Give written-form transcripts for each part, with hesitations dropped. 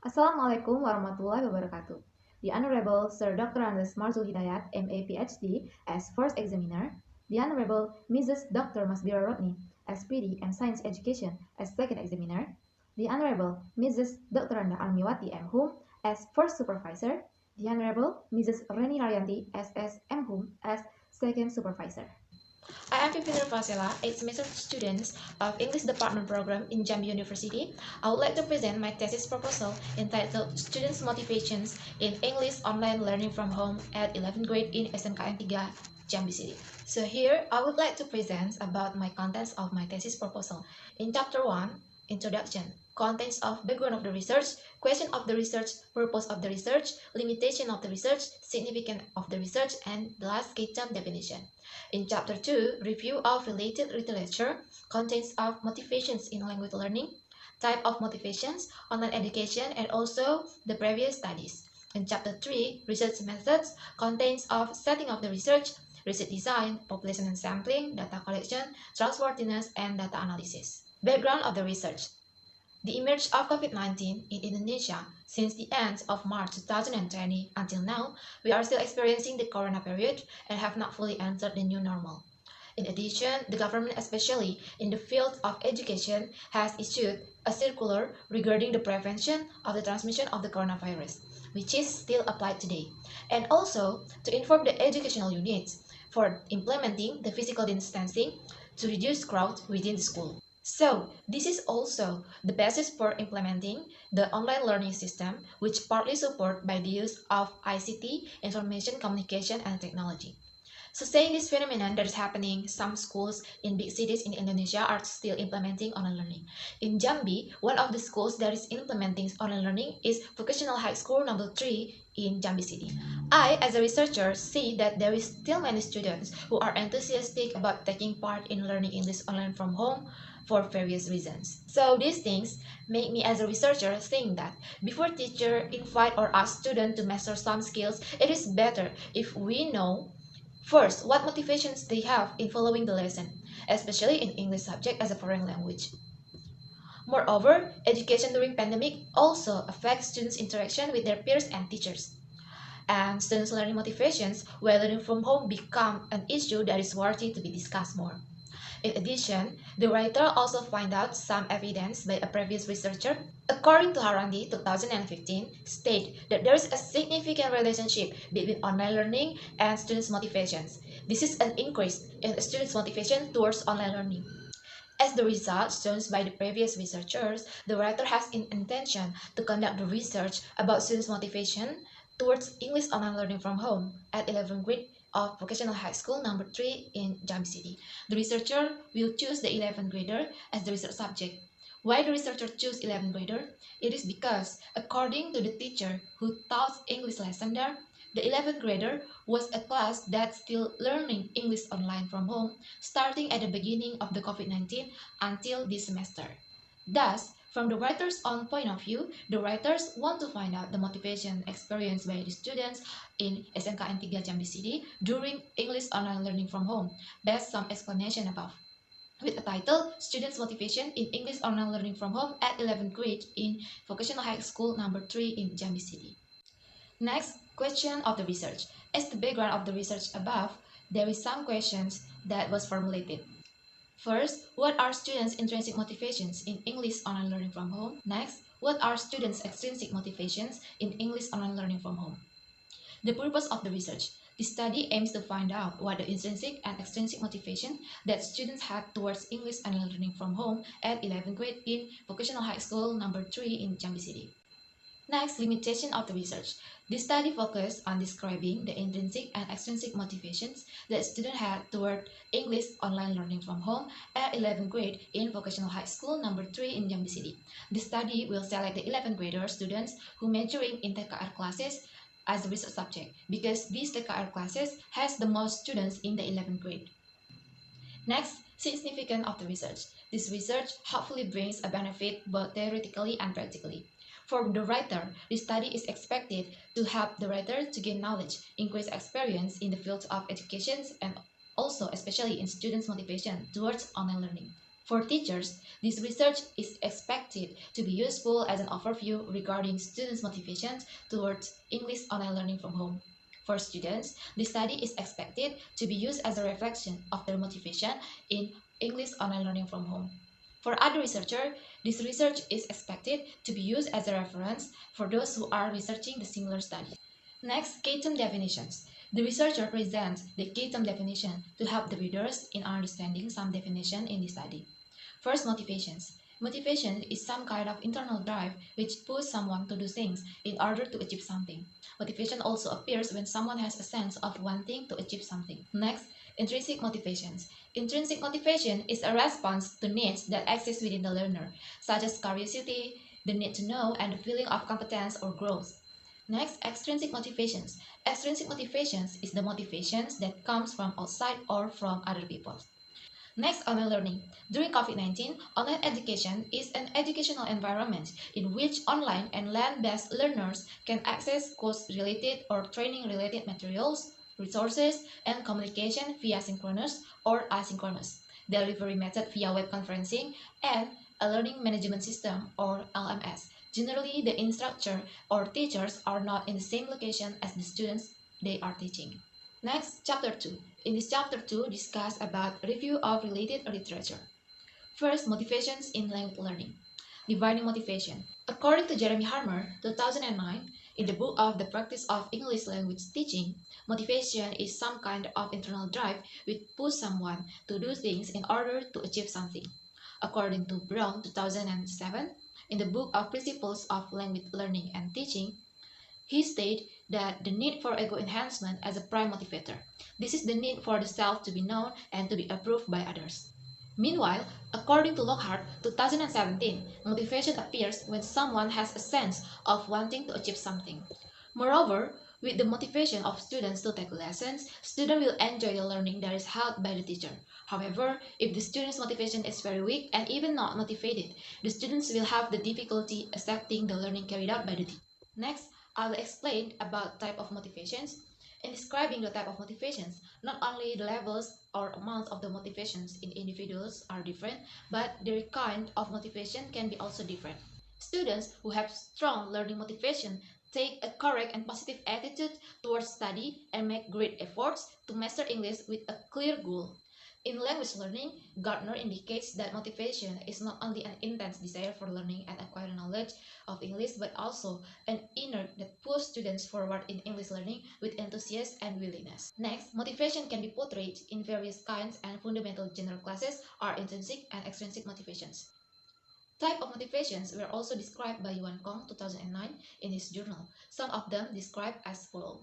Assalamualaikum warahmatullahi wabarakatuh. The Honorable Sir Dr. Andes Marzul Hidayat, MA PhD, as first examiner, the Honorable Mrs. Dr. Masbira Rodni, as PD and Science Education, as second examiner, the Honorable Mrs. Dr. Anda Armiwati M. Hum, as first supervisor, the Honorable Mrs. Reni Naryanti, SS M. Hum, as second supervisor. I am Fifi Nurfa Shella, 8th semester student of English Department program in Jambi University. I would like to present my thesis proposal entitled Students' Motivations in English Online Learning from Home at 11th grade in SMKN 3, Jambi City. So here, I would like to present about my contents of my thesis proposal. In chapter 1, Introduction, contents of background of the research, question of the research, purpose of the research, limitation of the research, significance of the research, and the last key term definition. In chapter 2, review of related literature, contents of motivations in language learning, type of motivations, online education, and also the previous studies. In chapter 3, research methods, contents of setting of the research design, population and sampling, data collection, trustworthiness, and data analysis. Background of the research. The emergence of COVID-19 in Indonesia since the end of March 2020 until now, we are still experiencing the corona period and have not fully entered the new normal. In addition, the government, especially in the field of education, has issued a circular regarding the prevention of the transmission of the coronavirus, which is still applied today, and also to inform the educational units for implementing the physical distancing to reduce crowd within the school. So, this is also the basis for implementing the online learning system, which partly supported by the use of ICT, information communication and technology. So saying this phenomenon that is happening, some schools in big cities in Indonesia are still implementing online learning. In Jambi, one of the schools that is implementing online learning is Vocational High School number 3 in Jambi City. I, as a researcher, see that there is still many students who are enthusiastic about taking part in learning English online from home for various reasons. So these things make me as a researcher think that before teacher invite or ask student to master some skills, it is better if we know first what motivations they have in following the lesson, especially in English subject as a foreign language. Moreover, education during pandemic also affects students' interaction with their peers and teachers. And students' learning motivations while learning from home become an issue that is worthy to be discussed more. In addition, the writer also find out some evidence by a previous researcher. According to Harandi 2015, state that there is a significant relationship between online learning and students' motivations. This is an increase in students' motivation towards online learning. As the result shown by the previous researchers, the writer has in intention to conduct the research about students' motivation towards English online learning from home at 11th grade of Vocational High School number 3 in Jambi City. The researcher will choose the 11th grader as the research subject. Why the researcher choose 11th grader? It is because, according to the teacher who taught English lesson there, the 11th grader was a class that's still learning English online from home, starting at the beginning of the COVID-19 until this semester. Thus, from the writer's own point of view, the writers want to find out the motivation experienced by the students in SMKN 3 Jambi City during English online learning from home, based some explanation above. With a title, Students' Motivation in English Online Learning from Home at 11th grade in Vocational High School number 3 in Jambi City. Next, question of the research. As the background of the research above, there is some questions that was formulated. First, what are students' intrinsic motivations in English online learning from home? Next, what are students' extrinsic motivations in English online learning from home? The purpose of the research. The study aims to find out what the intrinsic and extrinsic motivation that students had towards English online learning from home at 11th grade in Vocational High School number 3 in Jambi City. Next, limitation of the research. This study focused on describing the intrinsic and extrinsic motivations that students had toward English online learning from home at 11th grade in Vocational High School number 3 in Jambi City. The study will select the 11th grader students who majoring in TKR classes as a research subject because these TKR classes has the most students in the 11th grade. Next, significance of the research. This research hopefully brings a benefit both theoretically and practically. For the writer, this study is expected to help the writer to gain knowledge, increase experience in the field of education, and also especially in students' motivation towards online learning. For teachers, this research is expected to be useful as an overview regarding students' motivations towards English online learning from home. For students, the study is expected to be used as a reflection of their motivation in English online learning from home. For other researchers, this research is expected to be used as a reference for those who are researching the similar study. Next, key term definitions. The researcher presents the key term definition to help the readers in understanding some definition in the study. First, motivations. Motivation is some kind of internal drive which pushes someone to do things in order to achieve something. Motivation also appears when someone has a sense of wanting to achieve something. Next, intrinsic motivations. Intrinsic motivation is a response to needs that exist within the learner, such as curiosity, the need to know, and the feeling of competence or growth. Next, extrinsic motivations. Extrinsic motivations is the motivations that comes from outside or from other people. Next, online learning. During COVID-19, online education is an educational environment in which online and land-based learners can access course-related or training-related materials, resources, and communication via synchronous or asynchronous, delivery method via web conferencing, and a learning management system or LMS. Generally, the instructor or teachers are not in the same location as the students they are teaching. Next, Chapter 2. In this Chapter 2, discuss about review of related literature. First, motivations in language learning. Defining motivation. According to Jeremy Harmer, 2009, in the book of The Practice of English Language Teaching, motivation is some kind of internal drive which pushes someone to do things in order to achieve something. According to Brown, 2007, in the book of Principles of Language Learning and Teaching, he stated that the need for ego enhancement as a prime motivator. This is the need for the self to be known and to be approved by others. Meanwhile, according to Lockhart, 2017, motivation appears when someone has a sense of wanting to achieve something. Moreover, with the motivation of students to take lessons, students will enjoy the learning that is held by the teacher. However, if the student's motivation is very weak and even not motivated, the students will have the difficulty accepting the learning carried out by the teacher. Next, I will explain about type of motivations. In describing the type of motivations, not only the levels or amounts of the motivations in individuals are different, but their kind of motivation can be also different. Students who have strong learning motivation take a correct and positive attitude towards study and make great efforts to master English with a clear goal. In language learning, Gardner indicates that motivation is not only an intense desire for learning and acquiring knowledge of English, but also an inner that pushes students forward in English learning with enthusiasm and willingness. Next, motivation can be portrayed in various kinds and fundamental general classes are intrinsic and extrinsic motivations. Type of motivations were also described by Yuan Kong 2009 in his journal. Some of them described as follows.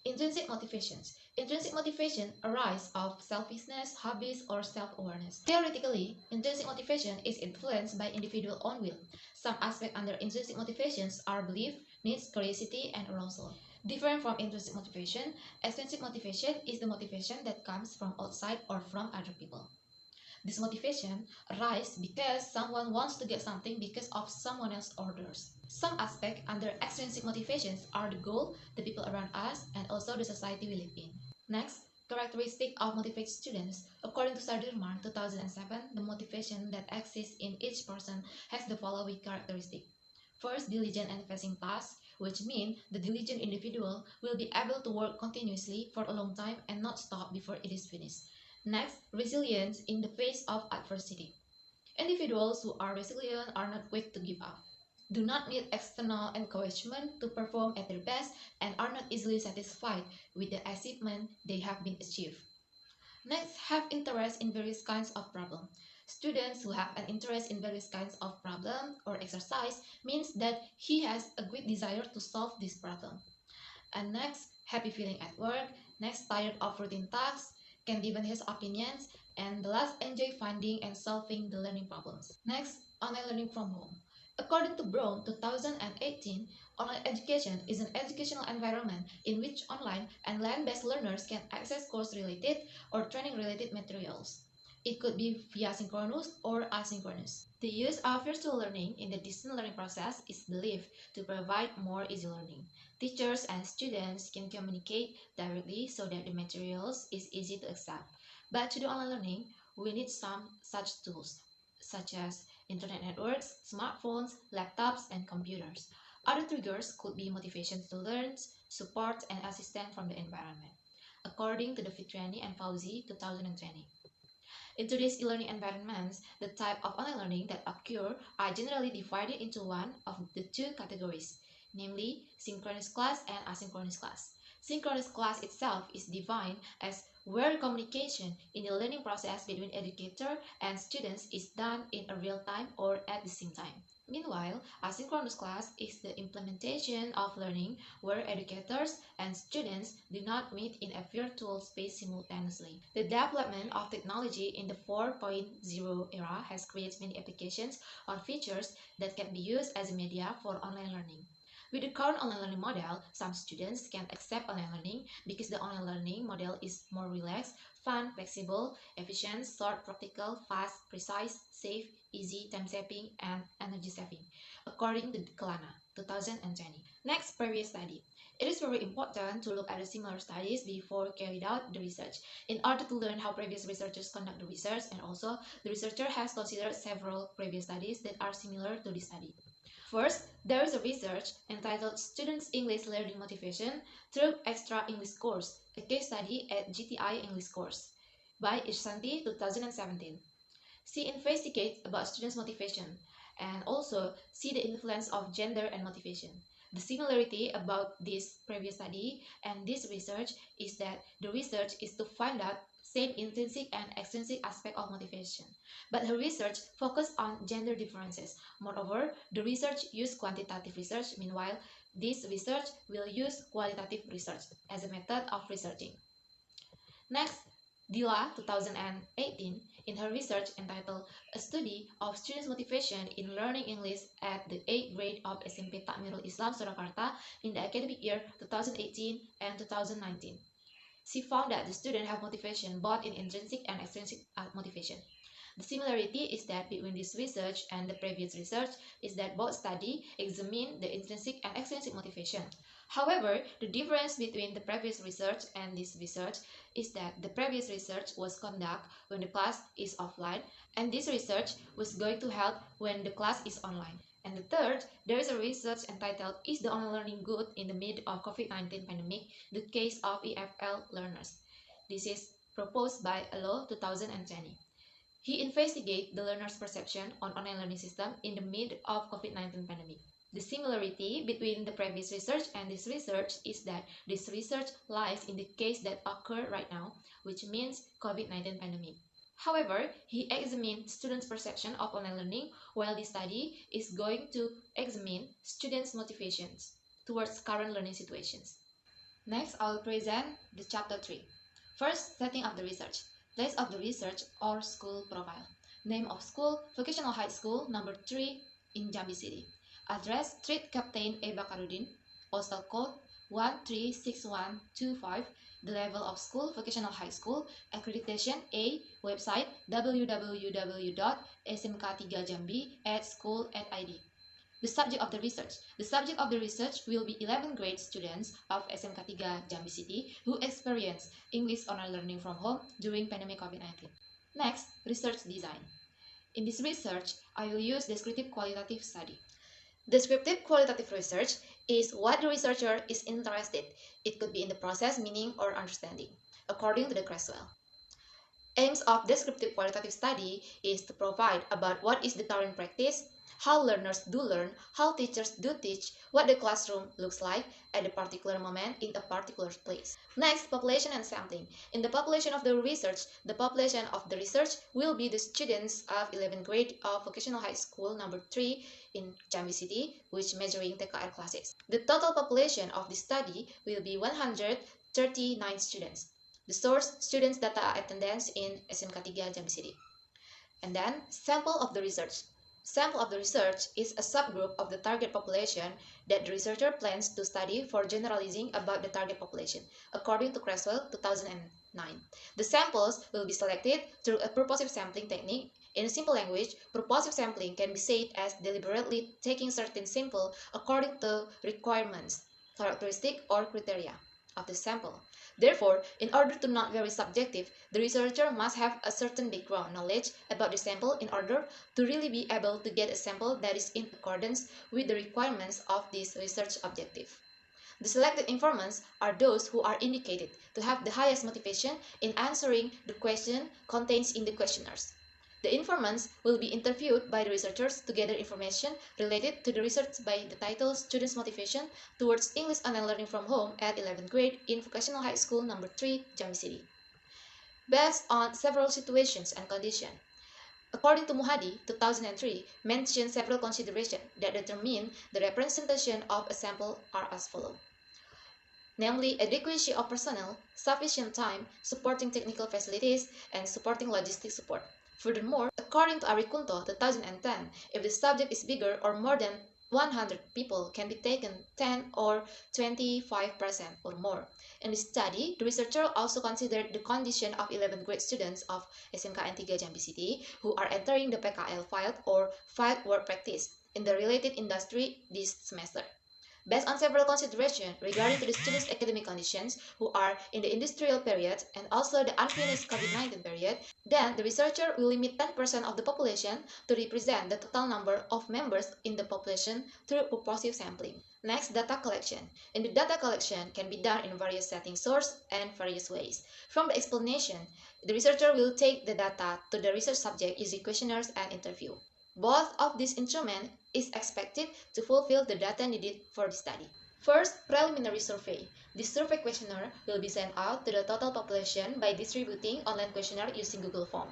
Intrinsic motivations. Intrinsic motivation arise of selfishness, hobbies, or self-awareness. Theoretically, intrinsic motivation is influenced by individual own will. Some aspects under intrinsic motivations are belief, needs, curiosity, and arousal. Different from intrinsic motivation, extrinsic motivation is the motivation that comes from outside or from other people. This motivation arises because someone wants to get something because of someone else's orders. Some aspects under extrinsic motivations are the goal, the people around us, and also the society we live in. Next, characteristic of motivated students. According to Sardirman 2007, the motivation that exists in each person has the following characteristic. First, diligent and facing tasks, which means the diligent individual will be able to work continuously for a long time and not stop before it is finished. Next, resilience in the face of adversity. Individuals who are resilient are not quick to give up, do not need external encouragement to perform at their best, and are not easily satisfied with the achievement they have been achieved. Next, have interest in various kinds of problems. Students who have an interest in various kinds of problem or exercise means that he has a great desire to solve this problem. And next, happy feeling at work. Next, tired of routine tasks, can given his opinions, and the last, enjoy finding and solving the learning problems. Next, online learning from home. According to Brown 2018, online education is an educational environment in which online and land-based learners can access course-related or training-related materials. It could be via synchronous or asynchronous. The use of virtual learning in the distance learning process is believed to provide more easy learning. Teachers and students can communicate directly so that the materials is easy to accept. But to do online learning, we need some such tools, such as internet networks, smartphones, laptops, and computers. Other triggers could be motivation to learn, support, and assistance from the environment, according to the Fitriani and Fauzi 2020. In today's e-learning environments, the type of online learning that occur are generally divided into one of the two categories, namely synchronous class and asynchronous class. Synchronous class itself is defined as where communication in the learning process between educator and students is done in a real time or at the same time. Meanwhile, asynchronous class is the implementation of learning where educators and students do not meet in a virtual space simultaneously. The development of technology in the 4.0 era has created many applications or features that can be used as a media for online learning. With the current online learning model, some students can accept online learning because the online learning model is more relaxed, fun, flexible, efficient, short, practical, fast, precise, safe, easy, time-saving, and energy-saving, according to Kalana, 2020. Next, previous study. It is very important to look at the similar studies before carried out the research, in order to learn how previous researchers conduct the research, and also the researcher has considered several previous studies that are similar to this study. First, there is a research entitled Students' English Learning Motivation Through Extra English Course, a case study at GTI English Course by Ishsanti 2017. She investigates about students' motivation and also see the influence of gender and motivation. The similarity about this previous study and this research is that the research is to find out same intrinsic and extrinsic aspect of motivation. But her research focused on gender differences. Moreover, the research used quantitative research, meanwhile, this research will use qualitative research as a method of researching. Next, Dila 2018, in her research entitled A Study of Students' Motivation in Learning English at the 8th grade of SMP Takmirul Islam Surakarta in the academic year 2018 and 2019. She found that the students have motivation both in intrinsic and extrinsic motivation. The similarity is that between this research and the previous research is that both studies examine the intrinsic and extrinsic motivation. However, the difference between the previous research and this research is that the previous research was conducted when the class is offline, and this research was going to help when the class is online. And the third, there is a research entitled Is the Online Learning Good in the Mid of COVID-19 Pandemic? The Case of EFL Learners. This is proposed by Alo 2020. He investigated the learner's perception on online learning system in the mid of COVID-19 pandemic. The similarity between the previous research and this research is that this research lies in the case that occur right now, which means COVID-19 pandemic. However, he examined students' perception of online learning, while this study is going to examine students' motivations towards current learning situations. Next, I will present the chapter 3. First, setting up the research. Place of the research or school profile. Name of school, Vocational High School, number 3 in Jambi City. Address, Street Captain A. Bakarudin. Postal code 136125. The level of school, Vocational High School. Accreditation A. Website www.smk3jambi@school.id. The subject of the research. The subject of the research will be 11th grade students of SMK3 Jambi City who experience English online learning from home during pandemic COVID-19. Next, research design. In this research, I will use descriptive qualitative study. Descriptive qualitative research is what the researcher is interested. It could be in the process, meaning, or understanding, according to the Creswell. Aims of descriptive qualitative study is to provide about what is the current practice, how learners do learn, how teachers do teach, what the classroom looks like at a particular moment in a particular place. Next, population and sampling. In the population of the research, the population of the research will be the students of 11th grade of Vocational High School number 3 in Jambi City, which measuring TKR classes. The total population of the study will be 139 students. The source, students' data attendance in SMK3 Jambi City. And then, sample of the research. Sample of the research is a subgroup of the target population that the researcher plans to study for generalizing about the target population, according to Creswell 2009. The samples will be selected through a purposive sampling technique. In a simple language, purposive sampling can be said as deliberately taking certain sample according to requirements, characteristic, or criteria. of the sample. Therefore, in order to not very subjective, the researcher must have a certain background knowledge about the sample in order to really be able to get a sample that is in accordance with the requirements of this research objective. The selected informants are those who are indicated to have the highest motivation in answering the question contained in the questionnaires. The informants will be interviewed by the researchers to gather information related to the research by the title Students' Motivation Towards English Online Learning from Home at 11th Grade in Vocational High School Number 3, Jambi City. Based on several situations and conditions, according to Muhadi, 2003, mentioned several considerations that determine the representation of a sample are as follows. Namely, adequacy of personnel, sufficient time, supporting technical facilities, and supporting logistic support. Furthermore, according to Arikunto 2010, if the subject is bigger or more than 100 people can be taken 10 or 25% or more. In this study, the researcher also considered the condition of 11th grade students of SMKN 3 Jambi City who are entering the PKL field or field work practice in the related industry this semester. Based on several considerations regarding to the students' academic conditions who are in the industrial period and also the unfinished COVID-19 period, then the researcher will limit 10% of the population to represent the total number of members in the population through purposive sampling. Next, data collection. In the data collection can be done in various setting source and various ways. From the explanation, the researcher will take the data to the research subject using questionnaires and interview. Both of these instruments is expected to fulfill the data needed for the study. First, preliminary survey. This survey questionnaire will be sent out to the total population by distributing online questionnaire using Google Form.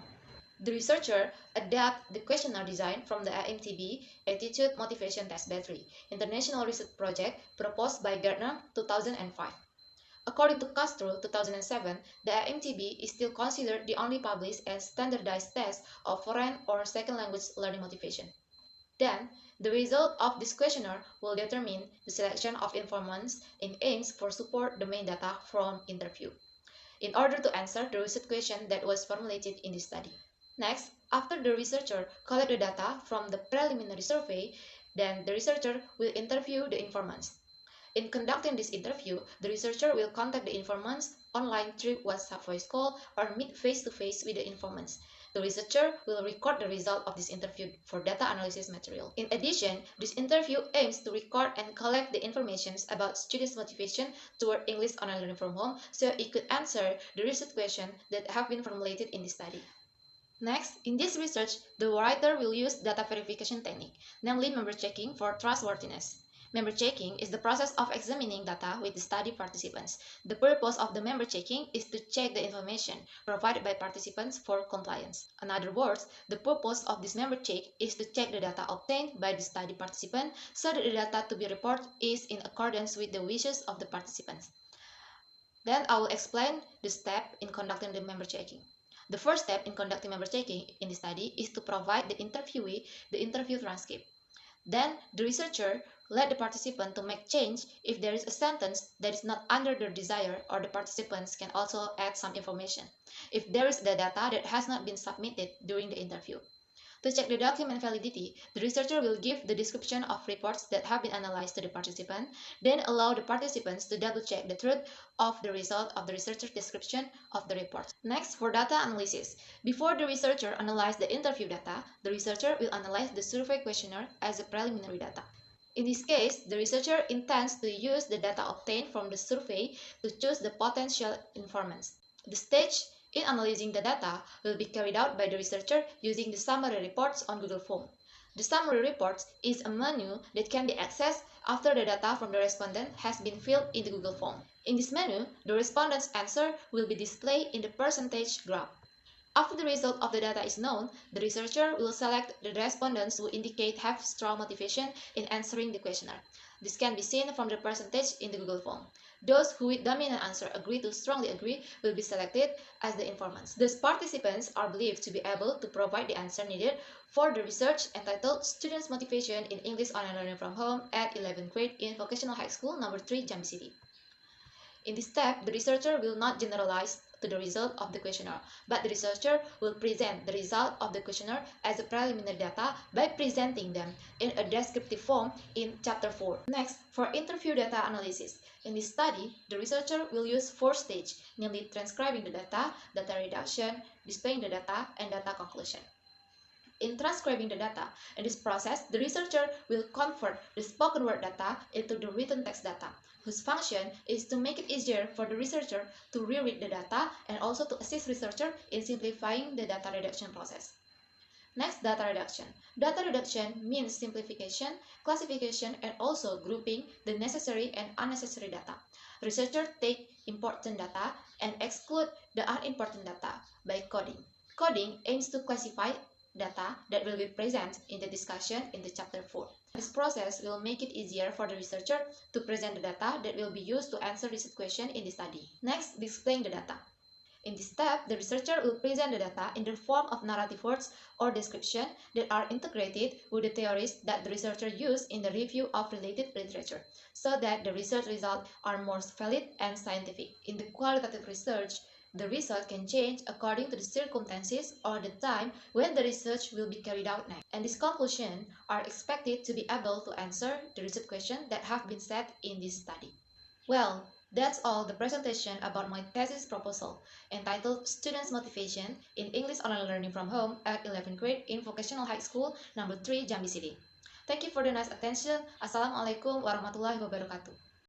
The researcher adapted the questionnaire design from the AMTB Attitude Motivation Test Battery, international research project proposed by Gardner 2005. According to Castro 2007, the AMTB is still considered the only published and standardized test of foreign or second language learning motivation. Then, the result of this questionnaire will determine the selection of informants in aims for support the main data from interview, in order to answer the research question that was formulated in the study. Next, after the researcher collect the data from the preliminary survey, then the researcher will interview the informants. In conducting this interview, the researcher will contact the informants online through WhatsApp voice call or meet face-to-face with the informants. The researcher will record the result of this interview for data analysis material. In addition, this interview aims to record and collect the information about students' motivation toward English online learning from home so it could answer the research questions that have been formulated in the study. Next, in this research, the writer will use data verification technique, namely member checking for trustworthiness. Member checking is the process of examining data with the study participants. The purpose of the member checking is to check the information provided by participants for compliance. In other words, the purpose of this member check is to check the data obtained by the study participant so that the data to be reported is in accordance with the wishes of the participants. Then I will explain the step in conducting the member checking. The first step in conducting member checking in the study is to provide the interviewee the interview transcript. Then, the researcher let the participant to make change if there is a sentence that is not under their desire, or the participants can also add some information if there is the data that has not been submitted during the interview. To check the document validity, the researcher will give the description of reports that have been analyzed to the participant, then allow the participants to double-check the truth of the result of the researcher's description of the report. Next, for data analysis. Before the researcher analyzes the interview data, the researcher will analyze the survey questionnaire as a preliminary data. In this case, the researcher intends to use the data obtained from the survey to choose the potential informants. The stage in analyzing the data will be carried out by the researcher using the summary reports on Google Form. The summary reports is a menu that can be accessed after the data from the respondent has been filled in the Google Form. In this menu, the respondent's answer will be displayed in the percentage graph. After the result of the data is known, the researcher will select the respondents who indicate have strong motivation in answering the questionnaire. This can be seen from the percentage in the Google Form. Those who with dominant answer agree to strongly agree will be selected as the informants. These participants are believed to be able to provide the answer needed for the research entitled Students' Motivation in English Online Learning from Home at 11th grade in Vocational High School Number 3, Jambi City. In this step, the researcher will not generalize to the result of the questionnaire, but the researcher will present the result of the questionnaire as a preliminary data by presenting them in a descriptive form in Chapter 4. Next, for interview data analysis. In this study, the researcher will use 4 stages, namely transcribing the data reduction, displaying the data, and data conclusion. In transcribing the data, in this process, the researcher will convert the spoken word data into the written text data, whose function is to make it easier for the researcher to reread the data and also to assist researcher in simplifying the data reduction process. Next, data reduction. Data reduction means simplification, classification, and also grouping the necessary and unnecessary data. Researchers take important data and exclude the unimportant data by coding. Coding aims to classify data that will be present in the discussion in the Chapter 4. This process will make it easier for the researcher to present the data that will be used to answer research questions in the study. Next, displaying the data. In this step, the researcher will present the data in the form of narrative words or description that are integrated with the theories that the researcher used in the review of related literature, so that the research results are more valid and scientific. In the qualitative research, the result can change according to the circumstances or the time when the research will be carried out next. And these conclusions are expected to be able to answer the research questions that have been set in this study. Well, that's all the presentation about my thesis proposal entitled Students' Motivation in English Online Learning from Home at 11th Grade in Vocational High School number 3 Jambi City. Thank you for the nice attention. Assalamualaikum warahmatullahi wabarakatuh.